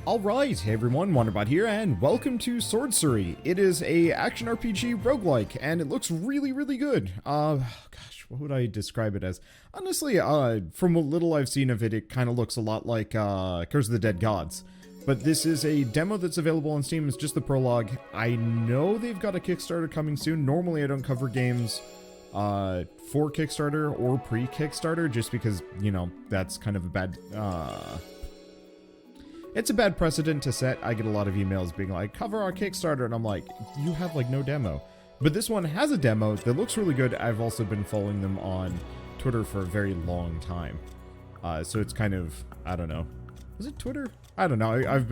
Alright, hey everyone, Wanderbot here, and welcome to Swordcery. It is a action RPG roguelike, and it looks really, really good. Gosh, what would I describe it as? Honestly, from what little I've seen of it, it kind of looks a lot like, Curse of the Dead Gods. But this is a demo that's available on Steam, it's just the prologue. I know they've got a Kickstarter coming soon. Normally I don't cover games, for Kickstarter or pre-Kickstarter, just because, you know, that's kind of a bad, it's a bad precedent to set. I get a lot of emails being like, cover our Kickstarter, and I'm like, you have like no demo. But this one has a demo that looks really good. I've also been following them on Twitter for a very long time. So it's kind of, I don't know. Is it Twitter? I don't know. I've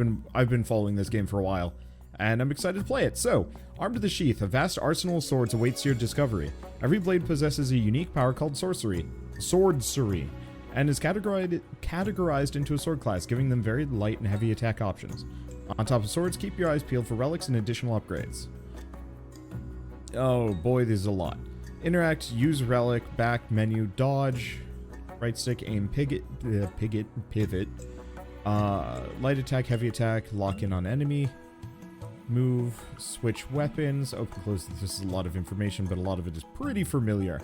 been following this game for a while, and I'm excited to play it. So, armed to the sheath, a vast arsenal of swords awaits your discovery. Every blade possesses a unique power called Swordcery, and is categorized into a sword class, giving them very light and heavy attack options. On top of swords, keep your eyes peeled for relics and additional upgrades. Oh boy, there's a lot. Interact, use relic, back menu, dodge, right stick, aim, pivot. Light attack, heavy attack, lock in on enemy. Move, switch weapons, open, close. This is a lot of information, but a lot of it is pretty familiar.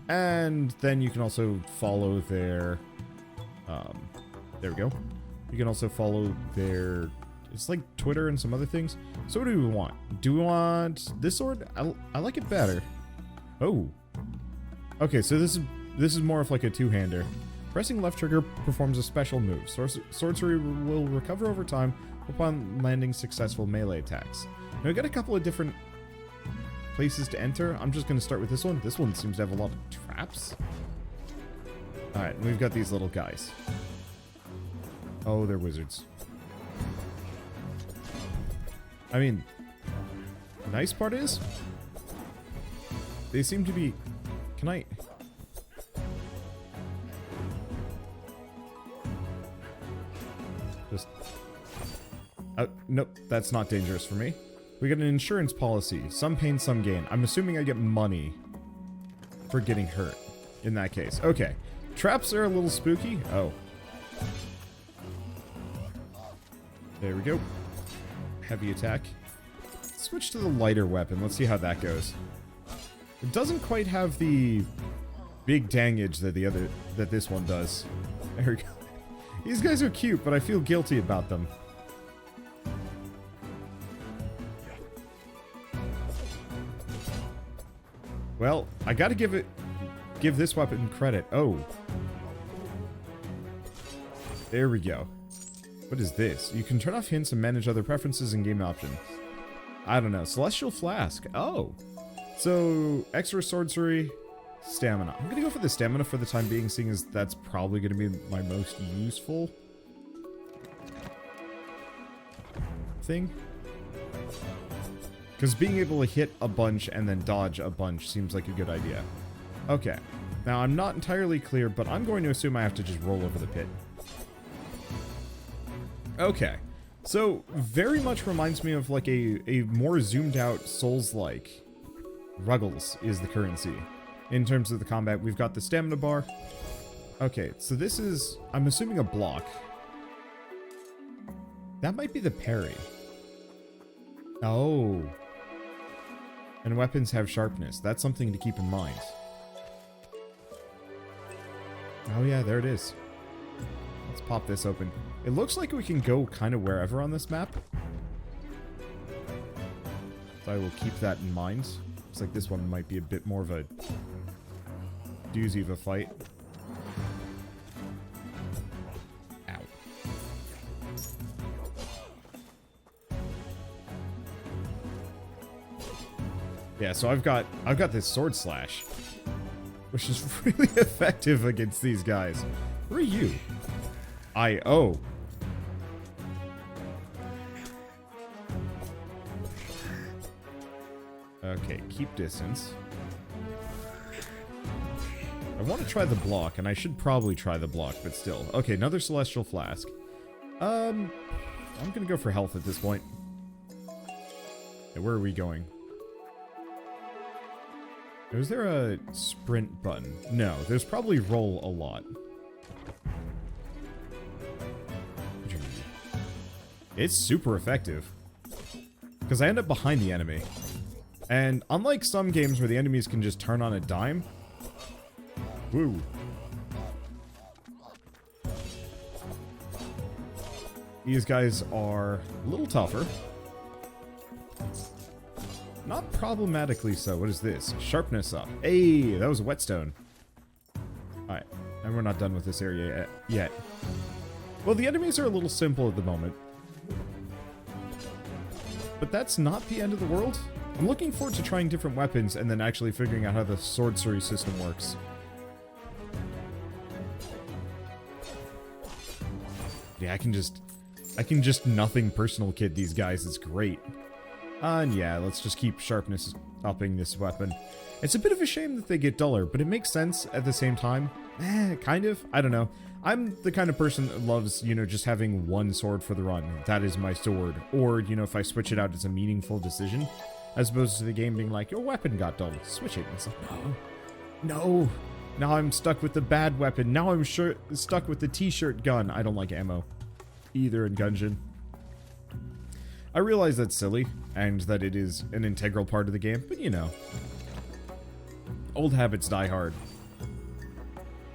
And then you can also follow their, there we go. You can also follow their, it's like Twitter and some other things. So what do we want? Do we want this sword? I like it better. Oh. Okay, so this is more of like a two-hander. Pressing left trigger performs a special move. Swordcery will recover over time upon landing successful melee attacks. Now we got a couple of different places to enter. I'm just going to start with this one. This one seems to have a lot of traps. Alright, we've got these little guys. Oh, they're wizards. I mean, the nice part is, they seem to be... Can I... Just... nope, that's not dangerous for me. We get an insurance policy. Some pain, some gain. I'm assuming I get money for getting hurt in that case. Okay. Traps are a little spooky. Oh. There we go. Heavy attack. Switch to the lighter weapon. Let's see how that goes. It doesn't quite have the big damage that this one does. There we go. These guys are cute, but I feel guilty about them. Well, I gotta give this weapon credit. Oh. There we go. What is this? You can turn off hints and manage other preferences and game options. I don't know. Celestial Flask. Oh. So, extra sorcery, stamina. I'm gonna go for the stamina for the time being, seeing as that's probably gonna be my most useful thing. Because being able to hit a bunch and then dodge a bunch seems like a good idea. Okay. Now, I'm not entirely clear, but I'm going to assume I have to just roll over the pit. Okay. So, very much reminds me of like a more zoomed out Souls-like. Ruggles is the currency. In terms of the combat, we've got the stamina bar. Okay, so this is, I'm assuming, a block. That might be the parry. Oh. And weapons have sharpness. That's something to keep in mind. Oh yeah, there it is. Let's pop this open. It looks like we can go kind of wherever on this map. So I will keep that in mind. Looks like this one might be a bit more of a doozy of a fight. Ow. Yeah, so I've got this sword slash, which is really effective against these guys. Who are you? I-O. Okay, keep distance. I want to try the block, and I should probably try the block, but still. Okay, another Celestial Flask. I'm gonna go for health at this point. Okay, where are we going? Is there a sprint button? No, there's probably roll a lot. It's super effective. Because I end up behind the enemy. And unlike some games where the enemies can just turn on a dime... Woo. These guys are a little tougher. Not problematically so. What is this? Sharpness up. Hey, that was a whetstone. Alright, and we're not done with this area yet. Well, the enemies are a little simple at the moment. But that's not the end of the world. I'm looking forward to trying different weapons and then actually figuring out how the Swordcery system works. Yeah, I can just nothing personal kid these guys. It's great. And yeah, let's just keep sharpness upping this weapon. It's a bit of a shame that they get duller, but it makes sense at the same time. Kind of. I don't know. I'm the kind of person that loves, you know, just having one sword for the run. That is my sword. Or, you know, if I switch it out, it's a meaningful decision. As opposed to the game being like, your weapon got dull. Switch it. And it's like, no. No. Now I'm stuck with the bad weapon. Now I'm stuck with the t-shirt gun. I don't like ammo. Either in Gungeon. I realize that's silly, and that it is an integral part of the game, but you know. Old habits die hard.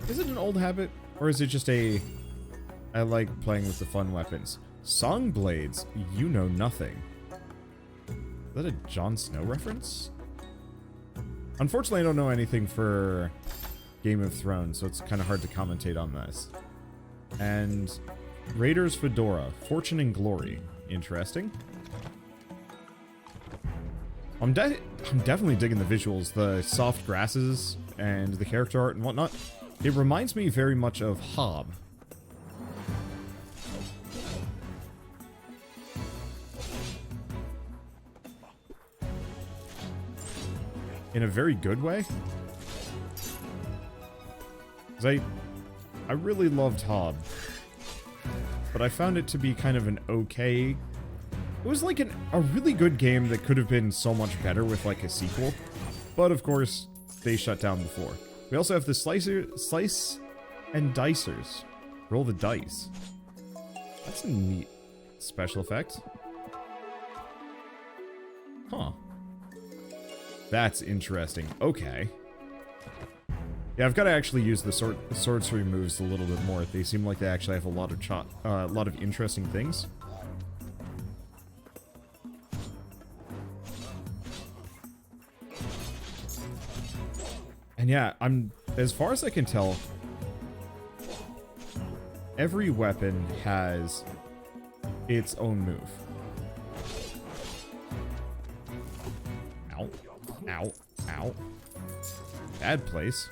Is it an old habit? Or is it just a... I like playing with the fun weapons. Song blades, you know nothing. Is that a Jon Snow reference? Unfortunately, I don't know anything for Game of Thrones, so it's kind of hard to commentate on this. And Raider's Fedora, Fortune and Glory. Interesting. I'm definitely digging the visuals, the soft grasses, and the character art and whatnot. It reminds me very much of Hob. In a very good way. 'Cause I really loved Hob. But I found it to be kind of an okay... It was like a really good game that could have been so much better with like a sequel. But of course, they shut down before. We also have the Slice and Dicers. Roll the dice. That's a neat special effect. Huh. That's interesting. Okay. Yeah, I've got to actually use the Swordcery moves a little bit more. They seem like they actually have a lot of interesting things. And yeah, as far as I can tell, every weapon has its own move. Ow. Ow. Ow. Bad place.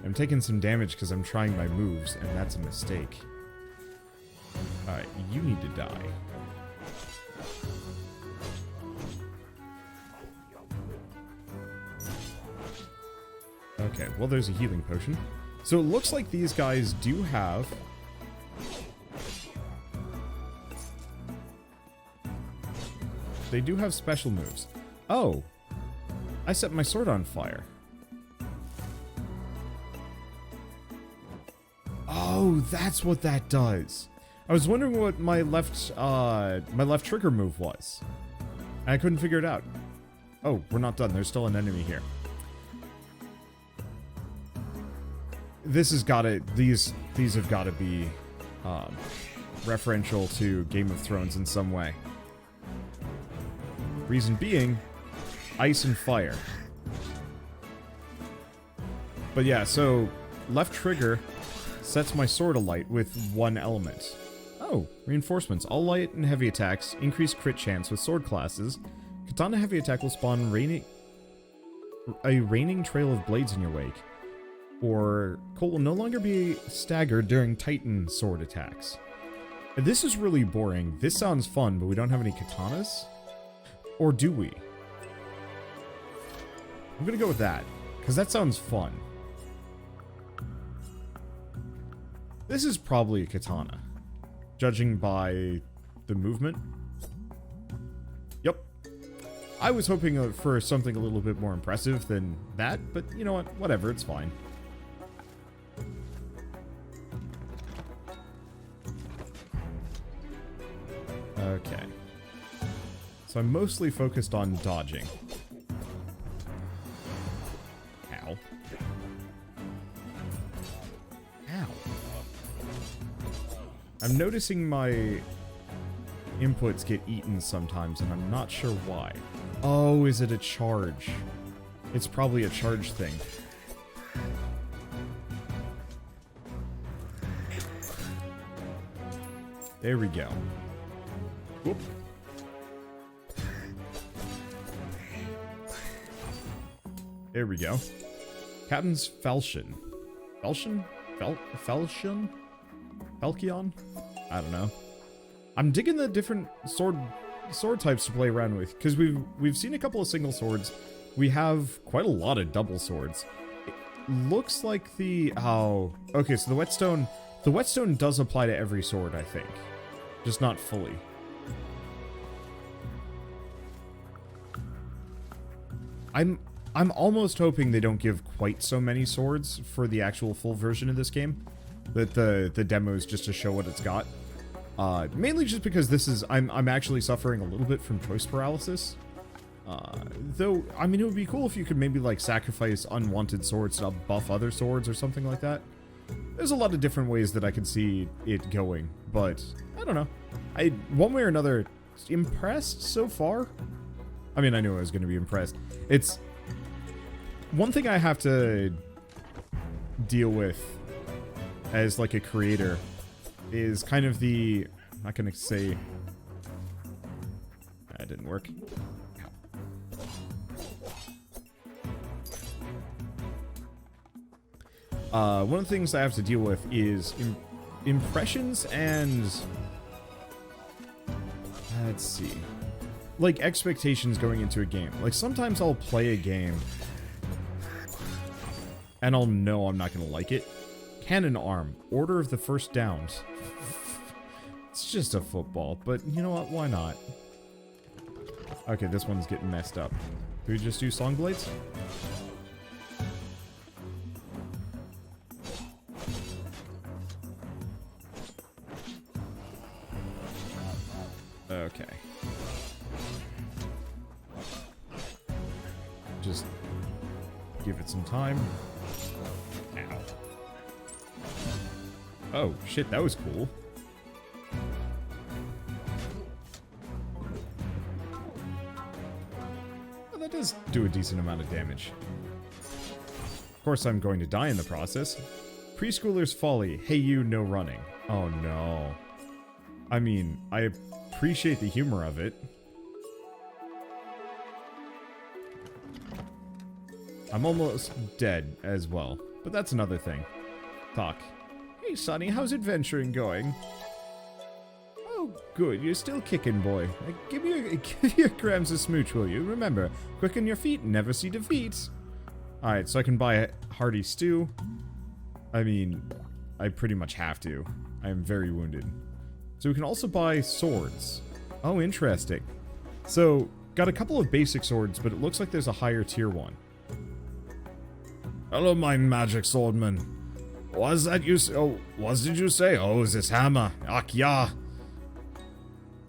I'm taking some damage because I'm trying my moves, and that's a mistake. Alright, you need to die. Okay, well there's a healing potion. So it looks like these guys do have... They do have special moves. Oh! I set my sword on fire. Oh, that's what that does. I was wondering what my left trigger move was. And I couldn't figure it out. Oh, we're not done. There's still an enemy here. This has gotta... These have gotta be referential to Game of Thrones in some way. Reason being, ice and fire. But yeah, so left trigger sets my sword alight with one element. Oh, reinforcements. All light and heavy attacks increase crit chance with sword classes. Katana heavy attack will spawn a raining trail of blades in your wake. Or Colt will no longer be staggered during Titan sword attacks. This is really boring. This sounds fun, but we don't have any katanas? Or do we? I'm gonna go with that, because that sounds fun. This is probably a katana, judging by the movement. Yep. I was hoping for something a little bit more impressive than that, but you know what? Whatever, it's fine. So I'm mostly focused on dodging. Ow. Ow. I'm noticing my inputs get eaten sometimes, and I'm not sure why. Oh, is it a charge? It's probably a charge thing. There we go. Whoop. There we go. Captain's Falchion. Falchion? Falchion? Falchion? I don't know. I'm digging the different sword types to play around with, because we've seen a couple of single swords. We have quite a lot of double swords. It looks like okay, so the whetstone does apply to every sword, I think. Just not fully. I'm almost hoping they don't give quite so many swords for the actual full version of this game. That the demo is just to show what it's got. Mainly just because I'm actually suffering a little bit from choice paralysis. Though, I mean, it would be cool if you could maybe, like, sacrifice unwanted swords to buff other swords or something like that. There's a lot of different ways that I can see it going, but I don't know. One way or another, impressed so far. I mean, I knew I was going to be impressed. It's one thing I have to deal with as, like, a creator is kind of I'm not going to say... That didn't work. One of the things I have to deal with is impressions and... Let's see. Like, expectations going into a game. Like, sometimes I'll play a game and I'll know I'm not going to like it. Cannon arm. Order of the first downs. It's just a football, but you know what? Why not? Okay, this one's getting messed up. Do we just do song blades? Okay. Just give it some time. Ow. Oh, shit, that was cool. Well, that does do a decent amount of damage. Of course, I'm going to die in the process. Preschooler's folly. Hey, you, no running. Oh, no. I mean, I appreciate the humor of it. I'm almost dead as well, but that's another thing. Talk. Hey, Sonny, how's adventuring going? Oh, good. You're still kicking, boy. Give your grams a smooch, will you? Remember, quicken your feet, never see defeat. Alright, so I can buy a hearty stew. I mean, I pretty much have to. I am very wounded. So we can also buy swords. Oh, interesting. So, got a couple of basic swords, but it looks like there's a higher tier one. Hello, my magic swordman. Was that you? Oh, what did you say? Oh, this hammer. Ach ja.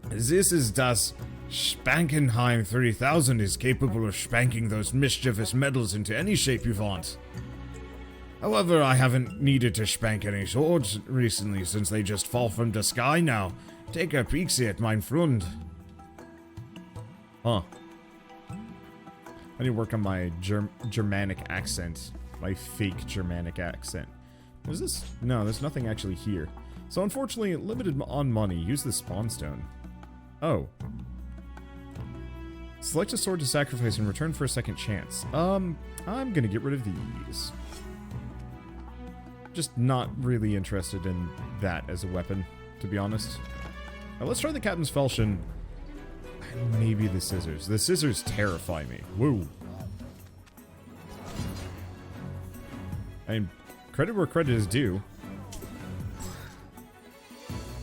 This is das Spankenheim 3000 is capable of spanking those mischievous metals into any shape you want. However, I haven't needed to spank any swords recently since they just fall from the sky now. Take a peek at mein Freund. Huh. I need to work on my Germanic accent. My fake Germanic accent. Was this? No, there's nothing actually here. So unfortunately, limited on money. Use the spawn stone. Oh. Select a sword to sacrifice in return for a second chance. I'm gonna get rid of these. Just not really interested in that as a weapon, to be honest. Now let's try the Captain's Falchion. And maybe the scissors. The scissors terrify me. Woo. I mean, credit where credit is due.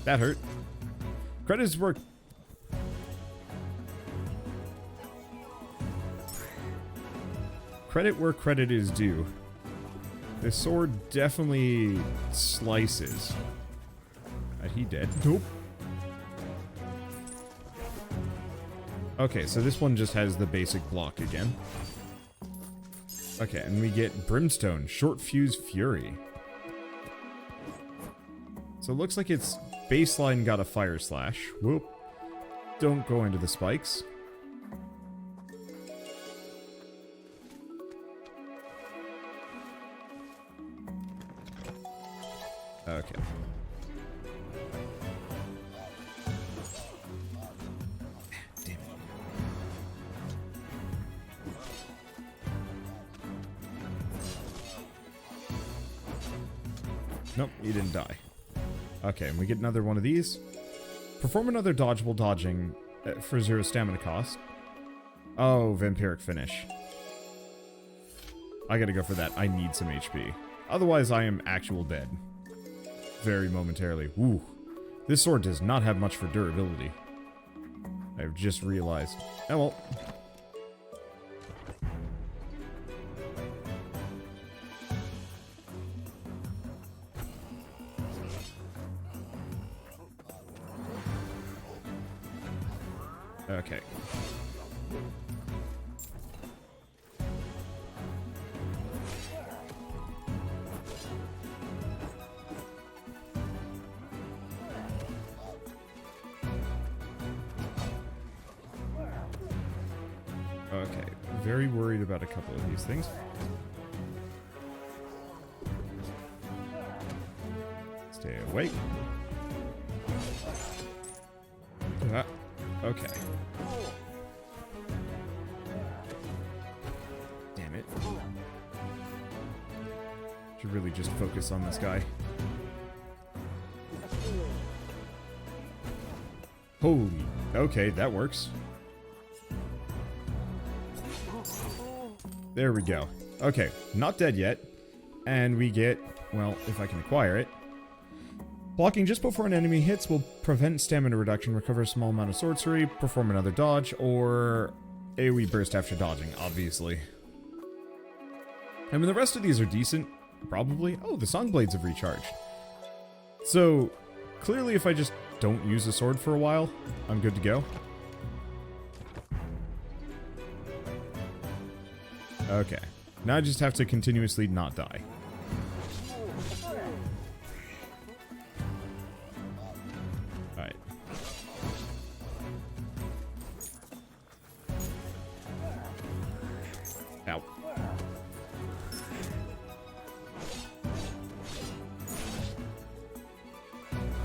That hurt. Credit is where... Credit where credit is due. This sword definitely slices. Is he dead? Nope. Okay, so this one just has the basic block again. Okay, and we get Brimstone, Short Fuse Fury. So it looks like its baseline got a Fire Slash. Whoop. Don't go into the spikes. Okay. Damn it. Nope, you didn't die. Okay, and we get another one of these. Perform another dodgeable dodging for 0 stamina cost. Oh, Vampiric Finish. I gotta go for that. I need some HP. Otherwise, I am actual dead. Very momentarily. Ooh. This sword does not have much for durability. I've just realized. Oh well. Okay. Okay, very worried about a couple of these things. Stay away. Okay. Damn it. Should really just focus on this guy. Holy. Okay, that works. There we go. Okay, not dead yet. And we get, well, if I can acquire it. Blocking just before an enemy hits will prevent stamina reduction, recover a small amount of sorcery, perform another dodge, or AoE burst after dodging, obviously. I mean, the rest of these are decent, probably. Oh, the Song Blades have recharged. So, clearly if I just don't use the sword for a while, I'm good to go. Okay. Now I just have to continuously not die. Alright. Ow.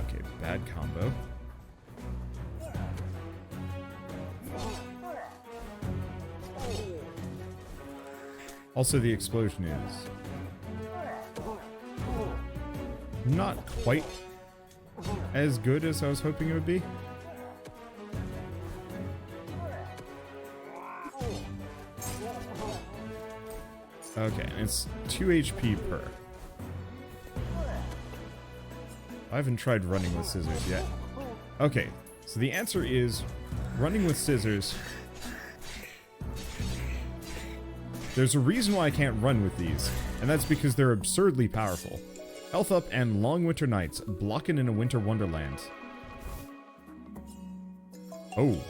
Okay, bad combo. Also, the explosion is not quite as good as I was hoping it would be. Okay, and it's 2 HP per. I haven't tried running with scissors yet. Okay, so the answer is running with scissors. There's a reason why I can't run with these, and that's because they're absurdly powerful. Health up and long winter nights, blocking in a winter wonderland. Oh.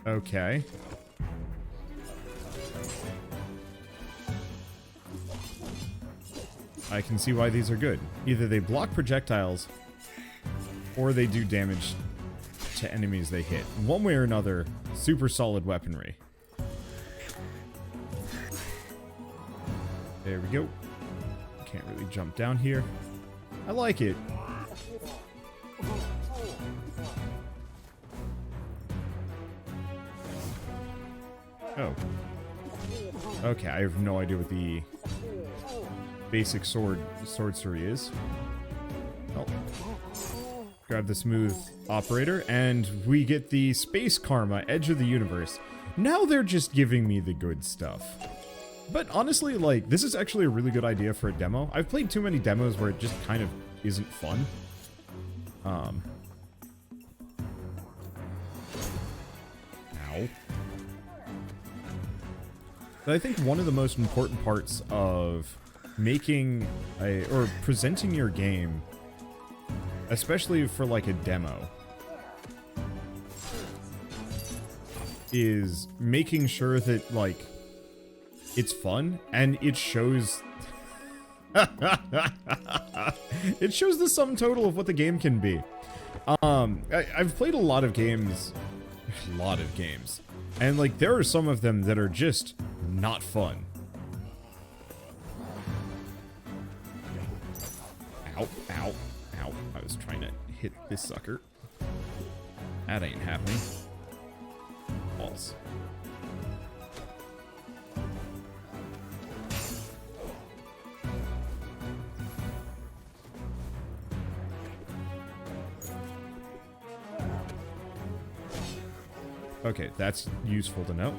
Okay. I can see why these are good. Either they block projectiles, or they do damage to enemies they hit. One way or another, super solid weaponry. There we go. Can't really jump down here. I like it. Oh. Okay, I have no idea what the basic swordcery is. Oh. Grab the smooth operator, and we get the Space Karma, Edge of the Universe. Now they're just giving me the good stuff. But honestly, like, this is actually a really good idea for a demo. I've played too many demos where it just kind of isn't fun. Ow. But I think one of the most important parts of making or presenting your game especially for like a demo, is making sure that like it's fun and it shows it shows the sum total of what the game can be. I've played a lot of games, and like there are some of them that are just not fun. Ow, ow, ow. I was trying to hit this sucker. That ain't happening. Balls. Okay, that's useful to know.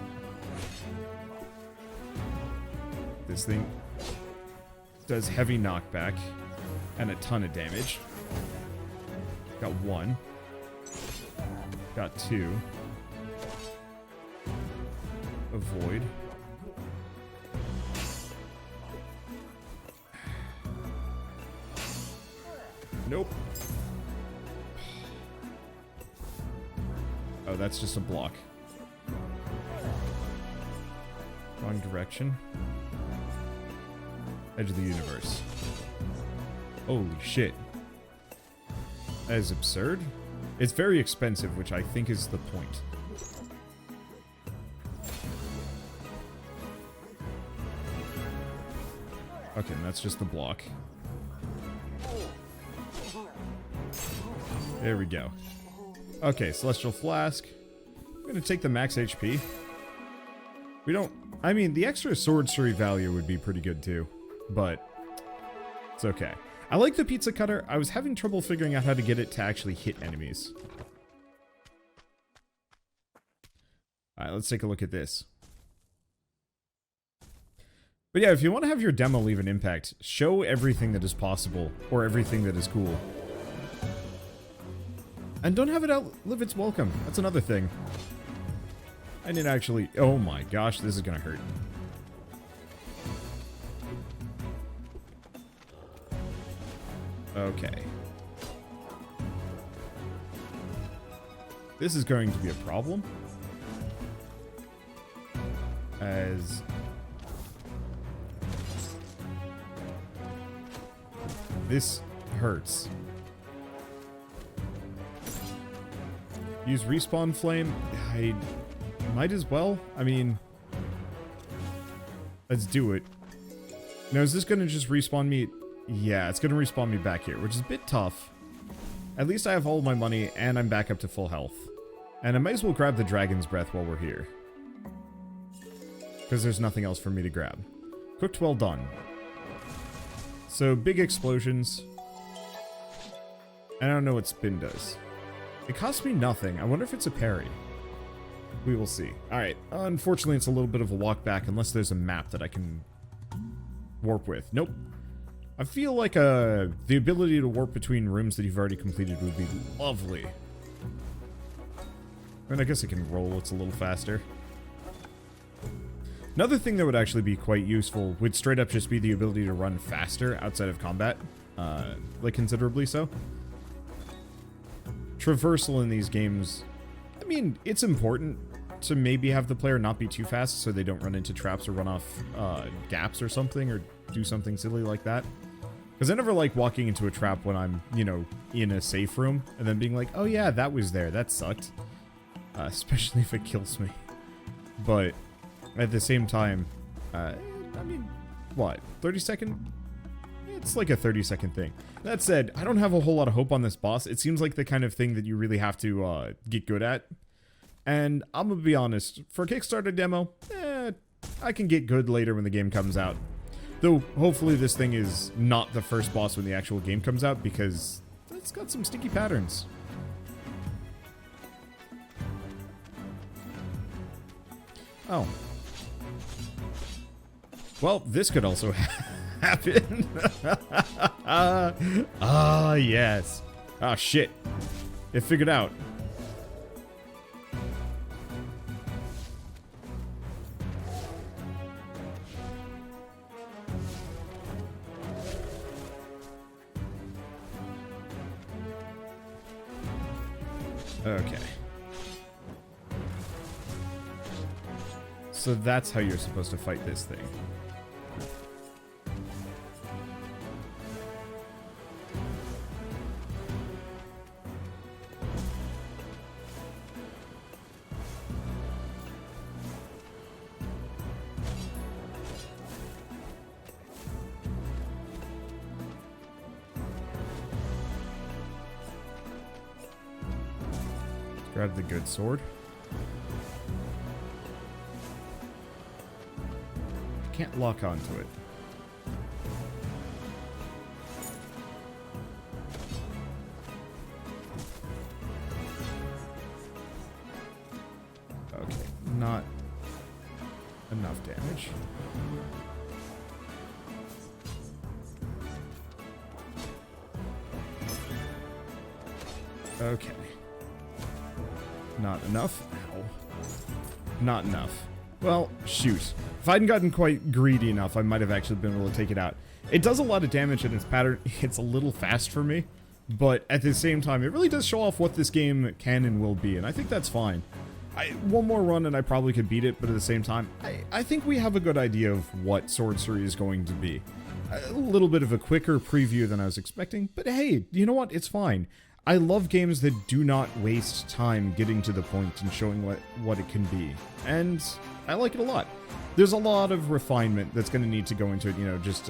This thing does heavy knockback and a ton of damage. Got one. Got two. Avoid. Nope. Oh, that's just a block. Wrong direction. Edge of the universe. Holy shit. That is absurd. It's very expensive, which I think is the point. Okay, and that's just the block. There we go. Okay, Celestial Flask. I'm gonna take the max HP. We don't... I mean, the extra Swordcery value would be pretty good too, but it's okay. I like the pizza cutter. I was having trouble figuring out how to get it to actually hit enemies. Alright, let's take a look at this. But yeah, if you want to have your demo leave an impact, show everything that is possible, or everything that is cool. And don't have it outlive its welcome. That's another thing. I didn't actually... Oh my gosh, this is gonna hurt. Okay. This is going to be a problem. As... this hurts. Use respawn flame? I might as well. I mean... let's do it. Now, is this going to just respawn me? Yeah, it's going to respawn me back here, which is a bit tough. At least I have all of my money, and I'm back up to full health. And I might as well grab the Dragon's Breath while we're here. Because there's nothing else for me to grab. Cooked well done. So, big explosions. And I don't know what spin does. It costs me nothing. I wonder if it's a parry. We will see. Alright, unfortunately it's a little bit of a walk back unless there's a map that I can warp with. Nope. I feel like the ability to warp between rooms that you've already completed would be lovely. And I guess it can roll, it's a little faster. Another thing that would actually be quite useful would straight up just be the ability to run faster outside of combat. Like considerably so. Traversal in these games, I mean, it's important to maybe have the player not be too fast so they don't run into traps or run off gaps or something, or do something silly like that. Because I never like walking into a trap when I'm, you know, in a safe room and then being like, oh yeah, that was there, that sucked. Especially if it kills me. But at the same time, I mean, what, 30-second? It's like a 30-second thing. That said, I don't have a whole lot of hope on this boss. It seems like the kind of thing that you really have to get good at. And I'm gonna be honest, for a Kickstarter demo, I can get good later when the game comes out. Though, hopefully this thing is not the first boss when the actual game comes out, because it's got some sticky patterns. Oh. Well, this could also happen. Ah, yes. Ah, shit. It figured out. Okay. So that's how you're supposed to fight this thing. Grab the good sword. Can't lock onto it. Okay, not enough damage. Okay. Not enough. Ow. Not enough. Well, shoot. If I hadn't gotten quite greedy enough, I might have actually been able to take it out. It does a lot of damage in its pattern. It's a little fast for me, but at the same time, it really does show off what this game can and will be, and I think that's fine. One more run and I probably could beat it, but at the same time, I think we have a good idea of what Swordcery is going to be. A little bit of a quicker preview than I was expecting, but hey, you know what? It's fine. I love games that do not waste time getting to the point and showing what it can be, and I like it a lot. There's a lot of refinement that's going to need to go into it, you know, just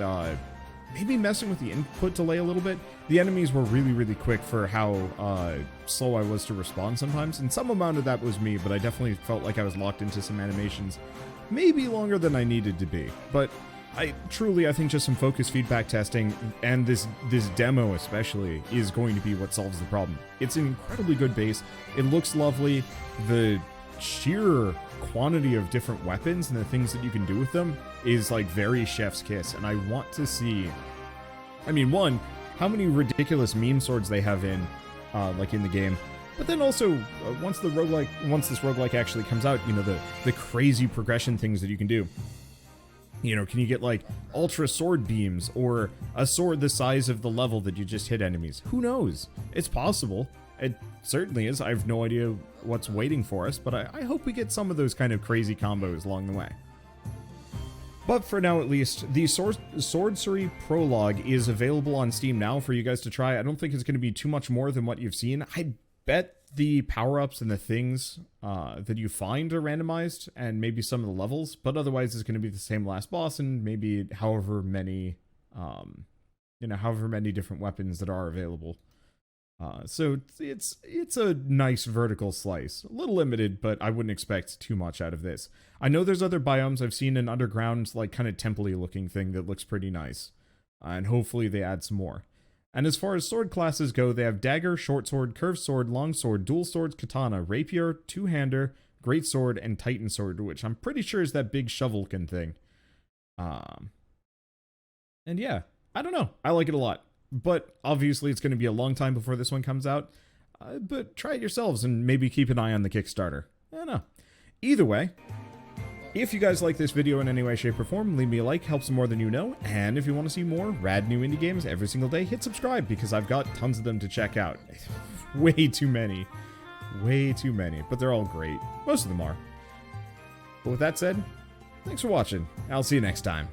maybe messing with the input delay a little bit. The enemies were really, really quick for how slow I was to respond sometimes, and some amount of that was me, but I definitely felt like I was locked into some animations maybe longer than I needed to be. But I think just some focus feedback testing and this demo especially is going to be what solves the problem. It's an incredibly good base. It looks lovely. The sheer quantity of different weapons and the things that you can do with them is like very chef's kiss, and I want to see, I mean, one, how many ridiculous meme swords they have in like in the game, but then also once this roguelike actually comes out, you know, the crazy progression things that you can do. You know, can you get like ultra sword beams or a sword the size of the level that you just hit enemies? Who knows? It's possible. It certainly is. I have no idea what's waiting for us, but I hope we get some of those kind of crazy combos along the way. But for now, at least, the Swordcery Prologue is available on Steam now for you guys to try. I don't think it's going to be too much more than what you've seen. I bet the power-ups and the things that you find are randomized, and maybe some of the levels, but otherwise it's going to be the same last boss and maybe however many different weapons that are available. So it's a nice vertical slice. A little limited, but I wouldn't expect too much out of this. I know there's other biomes. I've seen an underground, like, kind of temple-y looking thing that looks pretty nice. And hopefully they add some more. And as far as sword classes go, they have dagger, short sword, curved sword, long sword, dual swords, katana, rapier, two-hander, great sword, and titan sword, which I'm pretty sure is that big shovelkin thing. And yeah, I don't know. I like it a lot. But obviously it's going to be a long time before this one comes out. But try it yourselves and maybe keep an eye on the Kickstarter. I don't know. Either way, if you guys like this video in any way, shape, or form, leave me a like, helps more than you know. And if you want to see more rad new indie games every single day, hit subscribe because I've got tons of them to check out. Way too many. Way too many. But they're all great. Most of them are. But with that said, thanks for watching. I'll see you next time.